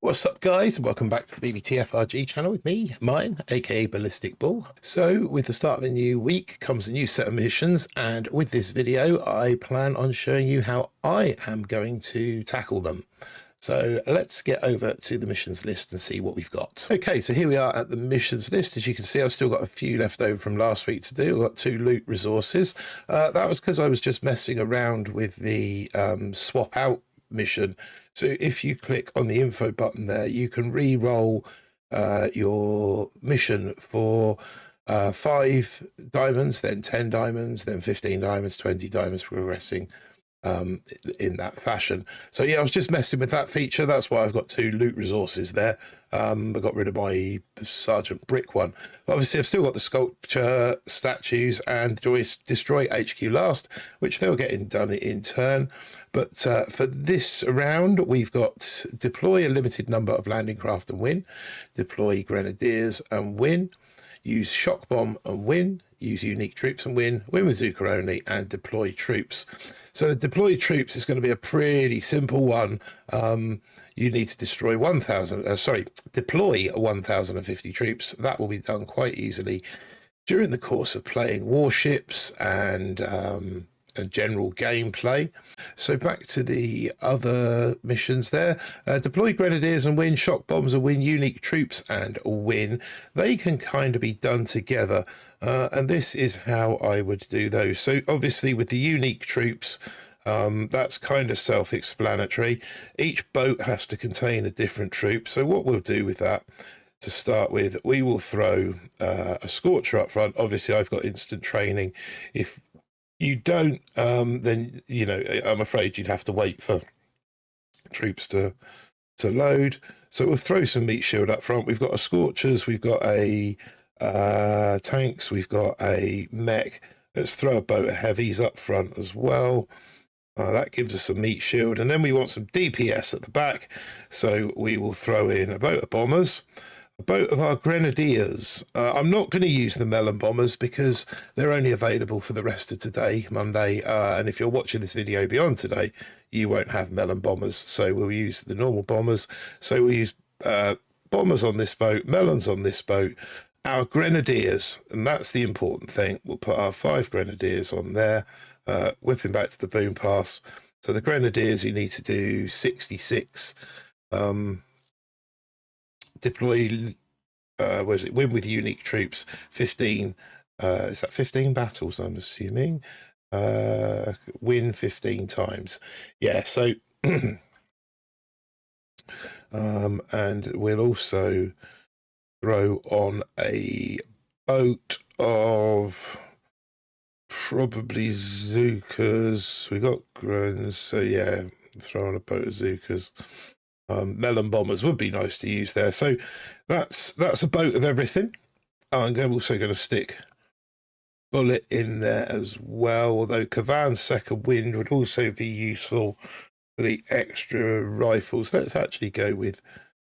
What's up, guys, and welcome back to the BBTFRG channel with me, mine, aka BallisticBull. So with the start of a new week comes a new set of missions, and with this video I plan on showing you how I am going to tackle them. So let's get over to the missions list and see what we've got. Okay, so here we are at the missions list. As you can see, I've still got a few left over from last week to do. I've got 2 loot resources. That was because I was just messing around with the swap out mission. So if you click on the info button there, you can re-roll your mission for 5 diamonds, then 10 diamonds, then 15 diamonds, 20 diamonds, progressing in that fashion. So yeah, I was just messing with that feature. That's why I've got 2 loot resources there. I got rid of my Sergeant Brick one. But obviously I've still got the sculpture, statues, and destroy HQ last, which they'll get done in turn. But for this round, we've got deploy a limited number of landing craft and win, deploy grenadiers and win, use shock bomb and win, use unique troops and win, win with Zuka only, and deploy troops. So the deploy troops is going to be a pretty simple one. You need to destroy deploy 1,050 troops. That will be done quite easily during the course of playing warships and general gameplay. So back to the other missions there. Deploy grenadiers and win, shock bombs and win, unique troops and win. They can kind of be done together, and this is how I would do those. So obviously with the unique troops, that's kind of self-explanatory. Each boat has to contain a different troop. So what we'll do with that, to start with, we will throw a Scorcher up front. Obviously I've got instant training. If you don't, then, you know, I'm afraid you'd have to wait for troops to load. So we'll throw some meat shield up front. We've got a Scorchers, we've got a tanks, we've got a mech. Let's throw a boat of heavies up front as well. That gives us some meat shield. And then we want some DPS at the back. So we will throw in a boat of bombers, a boat of our grenadiers. I'm not going to use the melon bombers because they're only available for the rest of today, Monday. And if you're watching this video beyond today, you won't have melon bombers. So we'll use the normal bombers. So we'll use bombers on this boat, melons on this boat, our grenadiers. And that's the important thing. We'll put our 5 grenadiers on there, whipping back to the boom pass. So the grenadiers, you need to do 66. Deploy, win with unique troops, 15, is that 15 battles, I'm assuming? Win 15 times. Yeah, so, and we'll also throw on a boat of probably Zukas. We got Grens, so yeah, throw on a boat of Zukas. Melon bombers would be nice to use there. So that's a boat of everything. I'm also going to stick bullet in there as well, although Kavan's second wind would also be useful for the extra rifles. Let's actually go with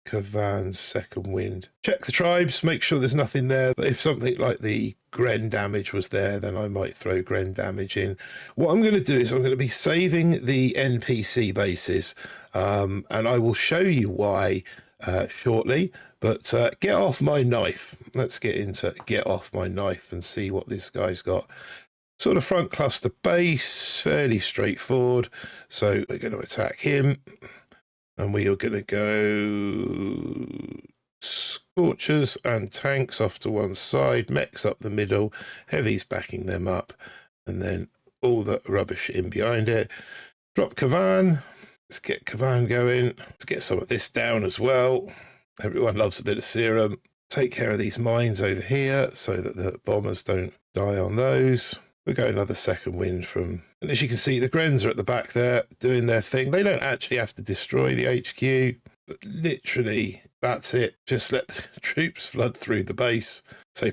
Kavan's second wind. Check the tribes, make sure there's nothing there. But if something like the Gren damage was there, then I might throw Gren damage in. What I'm going to do is I'm going to be saving the NPC bases, and I will show you why shortly. But get off my knife. Let's get into get off my knife and see what this guy's got. Sort of front cluster base, fairly straightforward. So we're going to attack him. And we are going to go Scorchers and tanks off to one side, mechs up the middle, heavies backing them up, and then all the rubbish in behind it. Drop Kavan. Let's get Kavan going. Let's get some of this down as well. Everyone loves a bit of serum. Take care of these mines over here so that the bombers don't die on those. We'll go another second wind from, and as you can see, the Grens are at the back there doing their thing. They don't actually have to destroy the HQ, but literally that's it. Just let the troops flood through the base. So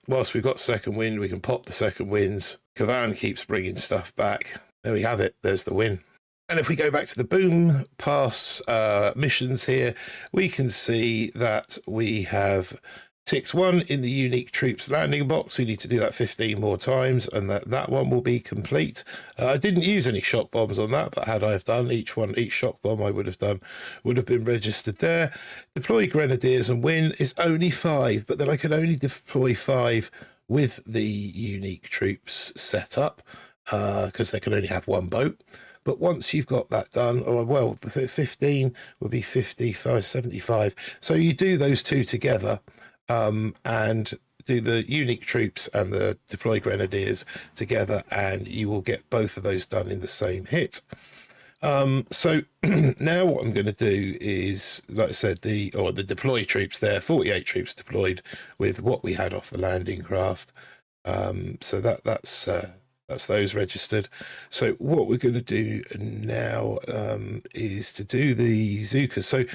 whilst we've got second wind, we can pop the second winds. Kavan keeps bringing stuff back. There we have it. There's the win. And if we go back to the boom pass missions here, we can see that we have ticked 1 in the unique troops landing box. We need to do that 15 more times, and that one will be complete. I didn't use any shock bombs on that, but had I have done each shock bomb I would have done would have been registered there. Deploy grenadiers and win is only 5, but then I can only deploy 5 with the unique troops set up because they can only have 1 boat. But once you've got that done, or well, the 15 would be 55, 75. So you do those two together and do the unique troops and the deploy grenadiers together, and you will get both of those done in the same hit. So now what I'm going to do is, like I said, the deploy troops there, 48 troops deployed with what we had off the landing craft. So that's those registered. So what we're going to do now is to do the Zookas. So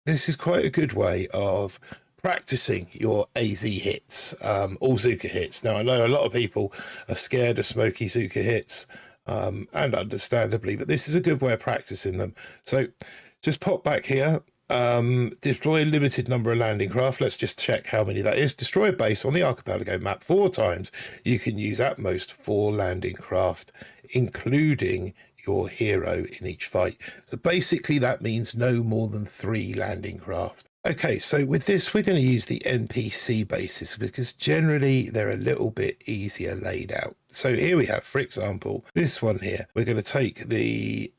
this is quite a good way of practicing your AZ hits, all Zooka hits. Now, I know a lot of people are scared of smoky Zooka hits, and understandably, but this is a good way of practicing them. So just pop back here, deploy a limited number of landing craft. Let's just check how many that is. Destroy a base on the archipelago map 4 times. You can use at most 4 landing craft, including your hero in each fight. So basically that means no more than 3 landing craft. Okay, so with this, we're going to use the NPC bases because generally they're a little bit easier laid out. So here we have, for example, this one here. We're going to take the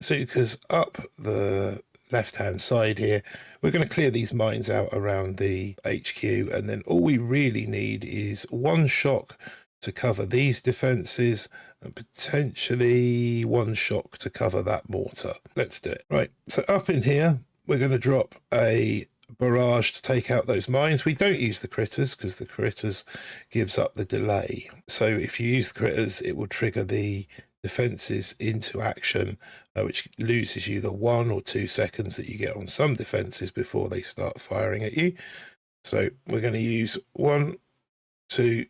Zookas up the left-hand side here. We're going to clear these mines out around the HQ, and then all we really need is 1 shock to cover these defenses and potentially 1 shock to cover that mortar. Let's do it. Right, so up in here, we're going to drop a barrage to take out those mines. We don't use the critters because the critters gives up the delay. So if you use the critters, it will trigger the defenses into action, which loses you the 1 or 2 seconds that you get on some defenses before they start firing at you. So we're going to use 1, 2,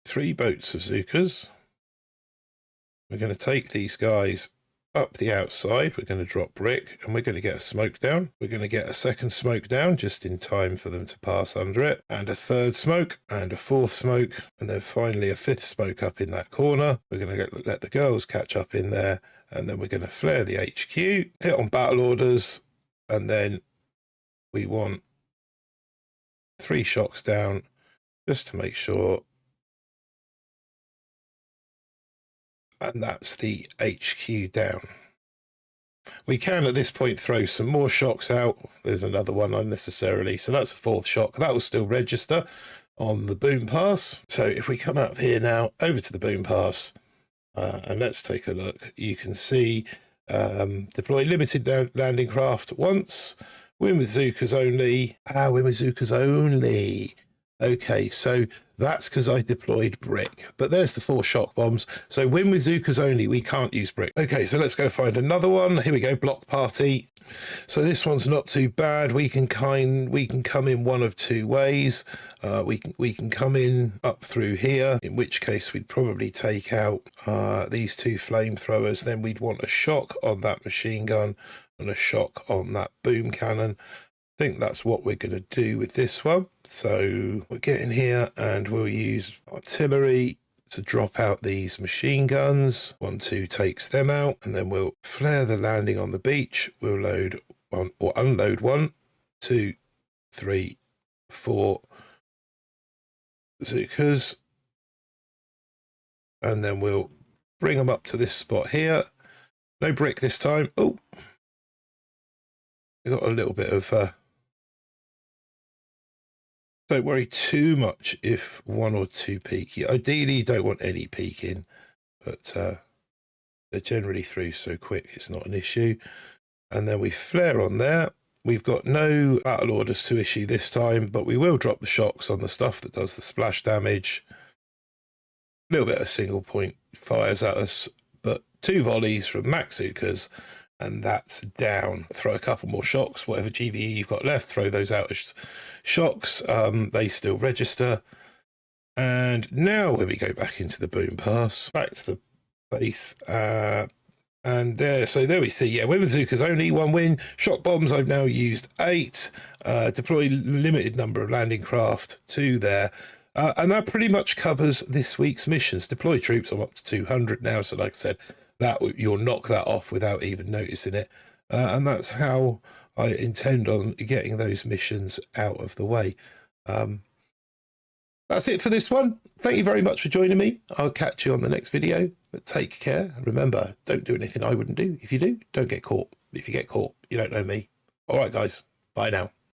3 boats of Zookas. We're going to take these guys up the outside. We're going to drop brick, and we're going to get a smoke down. We're going to get a second smoke down just in time for them to pass under it, and a 3rd smoke, and a 4th smoke, and then finally a 5th smoke up in that corner. We're going to let the girls catch up in there, and then we're going to flare the HQ, hit on battle orders, and then we want 3 shocks down just to make sure. And that's the HQ down. We can at this point throw some more shocks out. There's another one unnecessarily. So that's a 4th shock. That will still register on the boom pass. So if we come up here now, over to the boom pass, and let's take a look. You can see deploy limited landing craft once. Win with Zookas only. Win with Zookas only. Okay, so that's because I deployed brick. But there's the 4 shock bombs. So win with Zookas only, we can't use brick. Okay, so let's go find another one. Here we go, block party. So this one's not too bad. We can come in one of 2 ways. We can come in up through here, in which case we'd probably take out these 2 flamethrowers. Then we'd want a shock on that machine gun and a shock on that boom cannon. I think that's what we're going to do with this one. So we'll get in here and we'll use artillery to drop out these machine guns. 1, 2 takes them out, and then we'll flare the landing on the beach. We'll load 1 or unload 1, 2, 3, 4 Zookas, and then we'll bring them up to this spot here. No brick this time. Oh, we got a little bit of don't worry too much if 1 or 2 peek. Ideally, you don't want any peeking, but they're generally through so quick it's not an issue. And then we flare on there. We've got no battle orders to issue this time, but we will drop the shocks on the stuff that does the splash damage. A little bit of single point fires at us, but 2 volleys from max Zookas, and that's down. Throw a couple more shocks, whatever GBE you've got left, throw those out as shocks. They still register. And now when we go back into the boom pass, back to the base, And there, so there we see, yeah, women bazookas only 1 win. Shock bombs, I've now used 8. Deploy limited number of landing craft, 2 there. And that pretty much covers this week's missions. Deploy troops, I'm up to 200 now. So like I said, that you'll knock that off without even noticing it. And that's how I intend on getting those missions out of the way. That's it for this one. Thank you very much for joining me. I'll catch you on the next video, but take care. Remember, don't do anything I wouldn't do. If you do, don't get caught. If you get caught, you don't know me. All right, guys. Bye now.